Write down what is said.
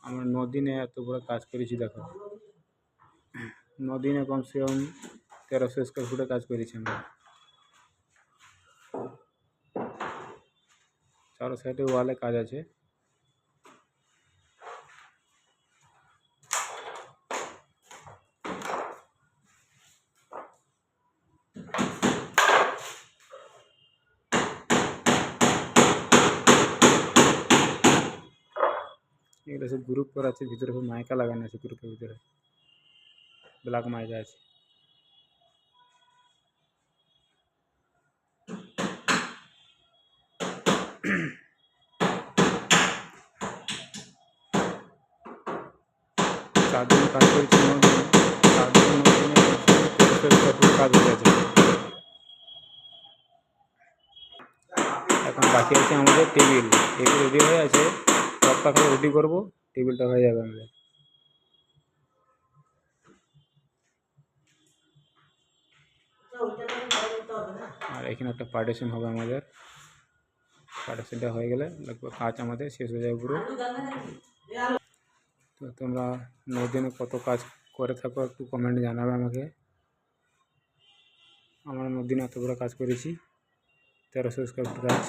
আমরা 9 দিনে এত বড় কাজ করেছি। দেখো 9 দিনে কমসে কম 1300 স্কোয়ার ফুটে কাজ করেছি আমরা। চারো সাইডে ওয়ালে কাজ আছে। এগুলো সব গ্রুপ করা আছে, ভিতরে সব মাইকা লাগানো আছে, গ্রুপের ভিতরে ব্ল্যাক মাইকা আছে। চারদিন কাজ করেছি, 9 দিন। 4 দিন 9 দিনে 1300 কাজ হয়ে গেছে। এখন বাকি আছে আমাদের টেবিল রেডি হয়ে আছে। টপটা খালি রেডি করবো, টেবিলটা হয়ে যাবে আমাদের। আর এখানে একটা পার্টিশন হবে আমাদের। পার্টিশনটা হয়ে গেলে কাজ আমাদের শেষ হয়ে যাবে পুরো। তো তোমরা 9 দিনে কত কাজ করে থাকো একটু কমেন্টে জানাবে আমাকে। আমরা 9 দিনে এত বড় কাজ করেছি, 1300 স্কোয়ার ফুট কাজ।